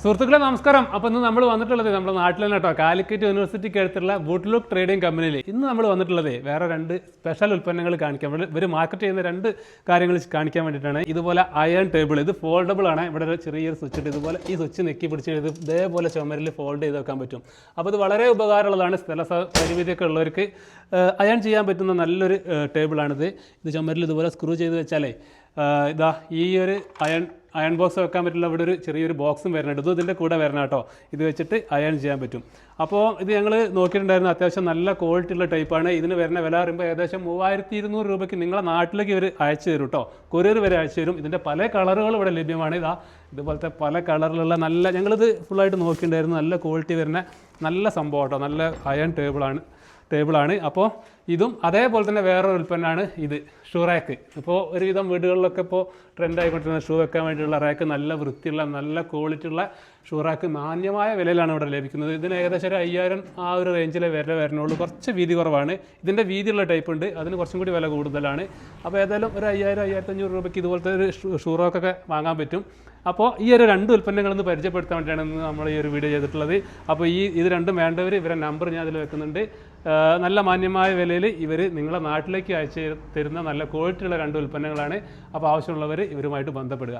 സുഹൃത്തുക്കളെ നമസ്കാരം. അപ്പോൾ ഇന്ന് നമ്മൾ വന്നിട്ടുള്ളത് നമ്മുടെ നാട്ടിൽ തന്നെ കേട്ടോ, കാലിക്കറ്റ് യൂണിവേഴ്സിറ്റിക്ക് അടുത്തുള്ള വുഡ്ലുക്ക് ട്രേഡിംഗ് കമ്പനിയിൽ ഇന്ന് നമ്മൾ വന്നിട്ടുള്ളത് വേറെ രണ്ട് സ്പെഷ്യൽ ഉൽപ്പന്നങ്ങൾ കാണിക്കാൻ, ഇവർ മാർക്കറ്റ് ചെയ്യുന്ന രണ്ട് കാര്യങ്ങൾ കാണിക്കാൻ വേണ്ടിയിട്ടാണ്. ഇതുപോലെ അയൺ ടേബിൾ, ഇത് ഫോൾഡബിൾ ആണ്. ഇവിടെ ഒരു ചെറിയൊരു സ്വിച്ച് ഉണ്ട്. ഇതുപോലെ ഈ സ്വിച്ച് നെക്കി പിടിച്ച് ഇതേപോലെ ചുമരിൽ ഫോൾഡ് ചെയ്ത് വെക്കാൻ പറ്റും. അപ്പോൾ ഇത് വളരെ ഉപകാരമുള്ളതാണ്. സ്ഥല പരിമിതിയൊക്കെ ഉള്ളവർക്ക് അയൺ ചെയ്യാൻ പറ്റുന്ന നല്ലൊരു ടേബിളാണിത്. ഇത് ചുമരിൽ ഇതുപോലെ സ്ക്രൂ ചെയ്ത് വെച്ചാലേ ഇതാ ഈ ഒരു അയൺ ബോക്സ് വെക്കാൻ പറ്റില്ല. ഇവിടെ ഒരു ചെറിയൊരു ബോക്സും വരുന്നുണ്ട്. ഇത് ഇതിൻ്റെ കൂടെ വരണം കേട്ടോ. ഇത് വെച്ചിട്ട് അയൺ ചെയ്യാൻ പറ്റും. അപ്പോൾ ഇത് ഞങ്ങൾ നോക്കിയിട്ടുണ്ടായിരുന്നു. അത്യാവശ്യം നല്ല ക്വാളിറ്റി ഉള്ള ടൈപ്പാണ്. ഇതിന് വരുന്ന വില പറയുമ്പോൾ ഏകദേശം 3200 രൂപയ്ക്ക് നിങ്ങളെ നാട്ടിലേക്ക് ഇവർ അയച്ചു തരും കേട്ടോ. കൊറിയർ വരെ അയച്ചു തരും. ഇതിൻ്റെ പല കളറുകൾ ഇവിടെ ലഭ്യമാണ്. ഇതുപോലത്തെ പല കളറിലുള്ള നല്ല, ഞങ്ങളിത് ഫുള്ളായിട്ട് നോക്കിയിട്ടുണ്ടായിരുന്നു. നല്ല ക്വാളിറ്റി വരുന്ന നല്ല സംഭവം കേട്ടോ. നല്ല അയൺ ടേബിളാണ്. അപ്പോൾ ഇതും അതേപോലെ തന്നെ വേറൊരു ഉൽപ്പന്നമാണ് ഇത്, ഷൂ റാക്ക്. ഇപ്പോൾ ഒരുവിധം വീടുകളിലൊക്കെ ഇപ്പോൾ ട്രെൻഡായിക്കൊണ്ടിരുന്ന ഷൂ വെക്കാൻ വേണ്ടിയിട്ടുള്ള റാക്ക്, നല്ല വൃത്തിയുള്ള നല്ല ക്വാളിറ്റി ഉള്ള ഷൂ റാക്ക് മാന്യമായ വിലയിലാണ് ഇവിടെ ലഭിക്കുന്നത്. ഇതിന് ഏകദേശം ഒരു 5000 ആ ഒരു റേഞ്ചിലെ വരുന്നുള്ളൂ. കുറച്ച് വീതി കുറവാണ്. ഇതിൻ്റെ വീതിയുള്ള ടൈപ്പ് ഉണ്ട്, അതിന് കുറച്ചും കൂടി വില കൂടുതലാണ്. അപ്പോൾ ഏതായാലും ഒരു 5000-1500 രൂപയ്ക്ക് ഇതുപോലത്തെ ഒരു ഷൂ റാക്കൊക്കെ വാങ്ങാൻ പറ്റും. അപ്പോൾ ഈ ഒരു രണ്ട് ഉൽപ്പന്നങ്ങളൊന്ന് പരിചയപ്പെടുത്താൻ വേണ്ടിയാണ് ഇന്ന് നമ്മൾ ഈ ഒരു വീഡിയോ ചെയ്തിട്ടുള്ളത്. അപ്പോൾ ഇത് രണ്ടും വേണ്ടവർ ഇവരെ നമ്പർ ഞാൻ അതിൽ വെക്കുന്നുണ്ട്. നല്ല മാന്യമായ വിലയിൽ ഇവർ നിങ്ങളെ നാട്ടിലേക്ക് അയച്ചു തരുന്ന നല്ല ക്വാളിറ്റിയുള്ള രണ്ട് ഉൽപ്പന്നങ്ങളാണ്. അപ്പോൾ ആവശ്യമുള്ളവർ ഇവരുമായിട്ട് ബന്ധപ്പെടുക.